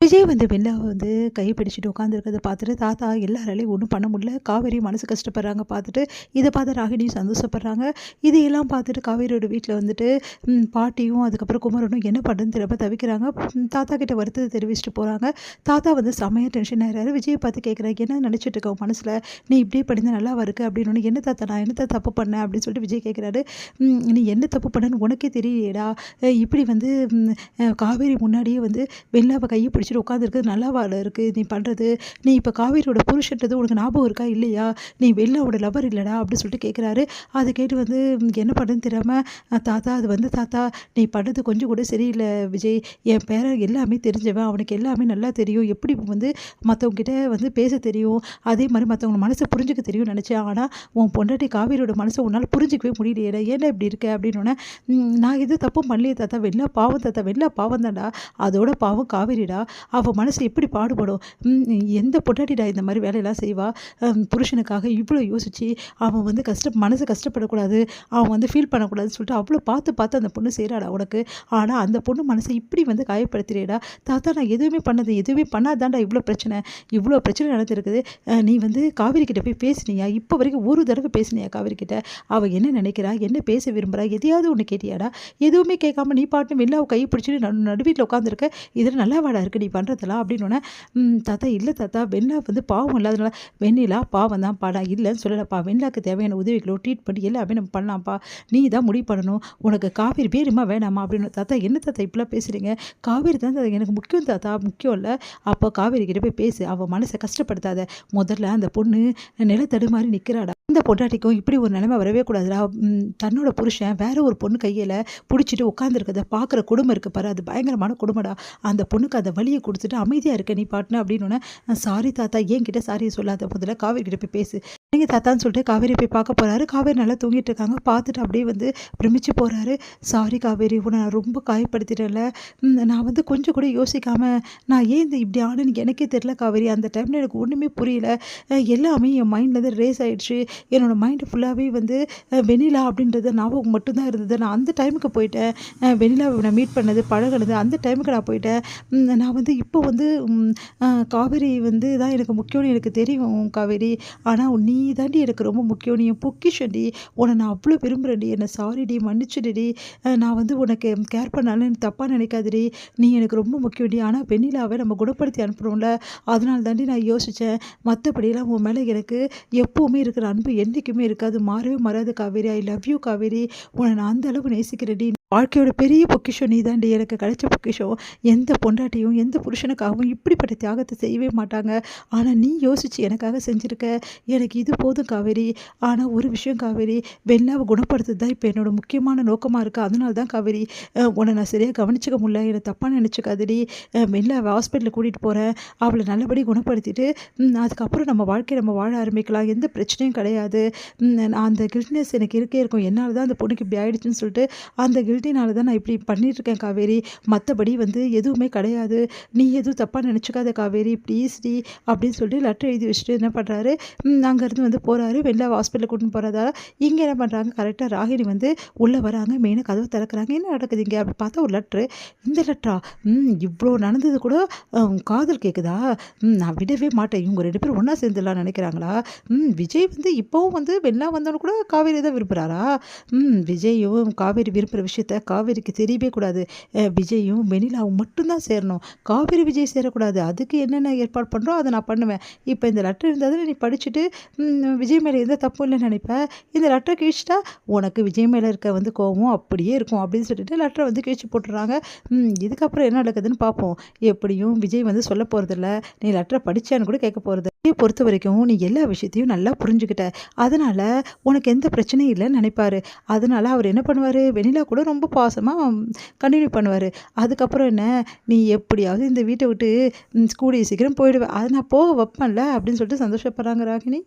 விஜய் வந்து வெண்ணிலாவ வந்து கை பிடிச்சிட்டு உட்காந்துருக்கிறத பார்த்துட்டு தாத்தா எல்லாராலையும் ஒன்றும் பண்ண முடியல. காவேரி மனசு கஷ்டப்படுறாங்க பார்த்துட்டு, இதை பார்த்து ராகினியும் சந்தோஷப்படுறாங்க. இதையெல்லாம் பார்த்துட்டு காவேரியோட வீட்டில் வந்துட்டு பாட்டியும் அதுக்கப்புறம் குமரனும் என்ன பண்ணுறதுன்னு தெரியாம தவிக்கிறாங்க. தாத்தா கிட்ட வருத்தத்தை தெரிவிச்சுட்டு போகிறாங்க. தாத்தா வந்து செமையாக டென்ஷன் ஆகிறாரு. விஜயை பார்த்து கேட்குறாரு, என்ன நினச்சிட்டு இருக்க உன் மனசில், நீ இப்படியே படிந்தா நல்லாவா இருக்குது அப்படின்னு. என்ன தாத்தா நான் என்ன தப்பு பண்ணேன் அப்படின்னு சொல்லிட்டு விஜய் கேட்குறாரு. நீ என்ன தப்பு பண்ணேன்னு உனக்கே தெரியலையேடா, இப்படி வந்து காவேரி முன்னாடியே வந்து வெண்ணிலாவை கையை பிடிச்சிட்டு உட்காந்துருக்குது நல்லாவா இருக்குது நீ பண்ணுறது. நீ இப்போ காவேரியோட புருஷன்றது உனக்கு ஞாபகம் இருக்கா இல்லையா, நீ வெண்ணிலாவோட லவர் இல்லைடா அப்படின்னு சொல்லிட்டு கேட்குறாரு. அதை கேட்டு வந்து என்ன பண்ணுறதுன்னு தெரியாமல், தாத்தா அது வந்து தாத்தா நீ பண்ணுறது கொஞ்சம் கூட சரியில்லை விஜய், என் பேரன் எல்லாமே தெரிஞ்சவன், அவனுக்கு எல்லாமே நல்லா தெரியும், எப்படி வந்து மற்றவங்ககிட்ட வந்து பேச தெரியும், அதே மாதிரி மற்றவங்க மனசை புரிஞ்சுக்க தெரியும்னு நினச்சேன். ஆனால் உன் பொண்டாட்டி காவேரியோட மனசை உன்னால் புரிஞ்சிக்கவே முடியலையே, ஏன்னா இப்படி இருக்க அப்படின்னோடனே, நான் எதுவும் தப்பும் பண்ணலையே தாத்தா, வெண்ணிலா பாவம் தாத்தா, வெண்ணிலா பாவம் தான்டா, அதோட பாவம் காவேரிடா, அவள் மனசு எப்படி பாடுபடும். எந்த பொண்டாட்டிடா இந்த மாதிரி வேலையெல்லாம் செய்வா, புருஷனுக்காக இவ்வளோ யோசிச்சு அவன் வந்து மனசு கஷ்டப்படக்கூடாது, அவன் வந்து ஃபீல் பண்ணக்கூடாதுன்னு சொல்லிட்டு அவ்வளோ பார்த்து பார்த்து அந்த பொண்ணு செய்கிறாடா உனக்கு. ஆனால் அந்த பொண்ணு மனசை இப்படி வந்து காயப்படுத்துறேடா தாத்தா, நான் எதுவுமே எதுவுமே பண்ணாதான்டா இவ்வளோ பிரச்சனை நடந்துருக்குது. நீ வந்து காவேரி கிட்ட போய் பேசினியா, இப்போ வரைக்கும் ஒரு தடவை பேசினியா காவேரி கிட்ட, அவள் என்ன நினைக்கிறா, என்ன பேச விரும்புகிறா, எதையாவது ஒன்று கேட்டியாடா, எதுவுமே கேட்காம நீ பாட்டு வெளில அவள் கை பிடிச்சிட்டு நடுவீட்டில் உட்காந்துருக்க, இதில் நல்லா வாடா இருக்கு நீ பண்ணுறதெல்லாம் அப்படின்னோடனே, தாத்தா இல்லை தாத்தா, வெண்ணிலா வந்து பாவம் இல்லாதனால, வெண்ணிலா பாவம் தான் பாடா, இல்லைன்னு சொல்லலப்பா, வெண்ணிலாக்கு தேவையான உதவிகளோ ட்ரீட்மெண்ட் எல்லாமே நம்ம பண்ணலாம்ப்பா, நீ தான் முடிவு பண்ணணும், உனக்கு காவேரி வேணுமா வேணாமா அப்படின்னு. தாத்தா என்ன தாத்தா இப்படிலாம் பேசுகிறீங்க, காவேரி தான் எனக்கு முக்கியம் தாத்தா, முக்கியம் இல்லை, அப்போ காவேரி கிட்ட போய் பேசு, அவள் மனசை கஷ்டப்படுத்தாத, முதல்ல அந்த பொண்ணு நிலத்தடு மாதிரி நிற்கிறாடா, இந்த பொண்டாட்டிக்கும் இப்படி ஒரு நிலைமை வரவே கூடாதுடா, தன்னோட புருஷன் வேற ஒரு பொண்ணு கையில் பிடிச்சிட்டு உட்காந்துருக்கத பார்க்குற குடும்பம் இருக்கு பாரு, அது பயங்கரமான குடும்படா, அந்த பொண்ணுக்கு அந்த வழியை கொடுத்துட்டு அமைதியாக இருக்க நீ பாட்டுன்னு அப்படின்னு. சாரி தாத்தா, என்கிட்ட சாரியை சொல்லாத, முதல்ல காவேரி கிட்ட போய் பேசு நீங்கள் தாத்தான்னு சொல்லிட்டு காவேரி போய் பார்க்க போகிறாரு. காவேரி நல்லா தூங்கிட்டு இருக்காங்க, பார்த்துட்டு அப்படியே வந்து பிரமிச்சு போகிறாரு. சாரி காவேரி, உன்னை நான் ரொம்ப காயப்படுத்திட்டேன்ல, நான் வந்து கொஞ்சம் கூட யோசிக்காமல் நான் ஏன் இப்படி ஆனுன்னு எனக்கே தெரியல காவேரி, அந்த டைமில் எனக்கு ஒன்றுமே புரியல, எல்லாமே என் மைண்ட்லேருந்து ரேஸ் ஆகிடுச்சு, என்னோடய மைண்டு ஃபுல்லாகவே வந்து வெண்ணிலா அப்படின்றது ஞாபகம் மட்டும்தான் இருந்தது, நான் அந்த டைமுக்கு போயிட்டேன், வெண்ணிலாவை நான் மீட் பண்ணது பழகினது அந்த டைமுக்கு நான் போயிட்டேன், நான் வந்து இப்போ வந்து காவேரி வந்து தான் எனக்கு முக்கியம்னு எனக்கு தெரியும் காவேரி, ஆனால் நீ தாண்டி எனக்கு ரொம்ப முக்கியம், நீ என் பொக்கிஷன்டி, உன்னை நான் அவ்வளோ விரும்புகிறேன்டி, என்னை சாரிடி மன்னிச்சுடுடி, நான் வந்து உனக்கு கேர் பண்ணாலும் தப்பாக நினைக்காதடி, நீ எனக்கு ரொம்ப முக்கியம்டி, ஆனால் வெண்ணிலாவை நம்ம குணப்படுத்தி அனுப்புகிறோம்ல, அதனால தாண்டி நான் யோசித்தேன், மற்றபடியெல்லாம் உன் மேலே எனக்கு எப்போவுமே இருக்கிற அன்பு என்றைக்குமே இருக்காது, மாறவே மாறாது Kaveri, I love you Kaveri, உன்னை நான் அந்த அளவு நேசிக்கிறேன்டி, வாழ்க்கையோட பெரிய பொக்கிஷம் நீ தாண்டி, எனக்கு கிடைச்ச பொக்கிஷம், எந்த பொண்டாட்டியும் எந்த புருஷனுக்காகவும் இப்படிப்பட்ட தியாகத்தை செய்யவே மாட்டாங்க, ஆனால் நீ யோசிச்சு எனக்காக செஞ்சுருக்க, எனக்கு இது போதும் காவேரி, ஆனால் ஒரு விஷயம் காவேரி, வெண்ணிலாவை குணப்படுத்துறது தான் இப்போ என்னோட முக்கியமான நோக்கமாக இருக்குது, அதனால தான் காவேரி உன்னை நான் சரியாக கவனிச்சிக்க முடியல, என்னை தப்பாக நினச்சிக்காதடி, வெண்ணிலாவை ஹாஸ்பிட்டலில் கூட்டிகிட்டு போகிறேன், அவளை நல்லபடி குணப்படுத்திட்டு அதுக்கப்புறம் நம்ம வாழ்க்கையை நம்ம வாழ ஆரம்பிக்கலாம், எந்த பிரச்சனையும் கிடையாது, அந்த கில்ட்னஸ் எனக்கு இருக்கே இருக்கும், என்னால் தான் அந்த பொண்ணுக்கு இப்படி ஆயிடுச்சுன்னு சொல்லிட்டு அந்த கில்ட்டினால தான் நான் இப்படி பண்ணிட்டுருக்கேன் காவேரி, மற்றபடி வந்து எதுவுமே கிடையாது, நீ எதுவும் தப்பாக நினச்சிக்காத காவேரி ப்ளீஸ் டி அப்படின்னு சொல்லிட்டு லெட்டர் எழுதி வச்சுட்டு என்ன பண்ணுறாரு, அங்கேருந்து வந்து போகிறாரு, வெளில ஹாஸ்பிட்டலில் கூட்டின்னு போகிறதால இங்கே என்ன பண்ணுறாங்க, கரெக்டாக ராகினி வந்து உள்ளே வராங்க, மெயினாக கதவை திறக்கிறாங்க, என்ன நடக்குது இங்கே அப்படி பார்த்தா ஒரு லெட்ரு, இந்த லெட்டரா, இவ்வளோ நடந்தது கூட காதல் கேட்குதா, நான் விடவே மாட்டேன், இவங்க ரெண்டு பேரும் ஒன்றா சேர்ந்துடலாம் நினைக்கிறாங்களா, விஜய் வந்து இப்போவும் வந்து வெளில வந்தவனு கூட காவேரி தான் விரும்புகிறாரா, விஜயும் காவேரி விரும்புகிற விஷயத்த காவேரிக்கு தெரியவே கூடாது, விஜயும் வெண்ணிலாவும் மட்டும்தான் சேரணும், காவேரி விஜய் சேரக்கூடாது, அதுக்கு என்னென்ன ஏற்பாடு பண்ணுறோம் அதை நான் பண்ணுவேன், இப்போ இந்த லெட்டர் இருந்தால் நீ படிச்சுட்டு விஜய் மேலே எந்த தப்பும் இல்லைன்னு நினைப்பேன், இந்த லெட்டரை கிழிச்சிட்டா உனக்கு விஜய் மேலே இருக்க வந்து கோவம் அப்படியே இருக்கும் அப்படின்னு சொல்லிட்டு லெட்டரை வந்து கிழிச்சு போட்டுறாங்க. இதுக்கப்புறம் என்ன நடக்குதுன்னு பார்ப்போம், எப்படியும் விஜய் வந்து சொல்ல போகிறதில்ல, நீ லெட்டரை படித்தான்னு கூட கேட்க போகிறது, பொறுத்த வரைக்கும் நீ எல்லா விஷயத்தையும் நல்லா புரிஞ்சுக்கிட்ட, அதனால் உனக்கு எந்த பிரச்சனையும் இல்லைன்னு நினைப்பாரு, அதனால் அவர் என்ன பண்ணுவார், வெண்ணிலா கூட ரொம்ப பாசமாக கண்டினியூ பண்ணுவார், அதுக்கப்புறம் என்ன, நீ எப்படியாவது இந்த வீட்டை விட்டு கூடிய சீக்கிரம் போயிடுவேன், அதை நான் போக வைப்பேன்ல அப்படின்னு சொல்லிட்டு சந்தோஷப்படுறாங்க ராகினி.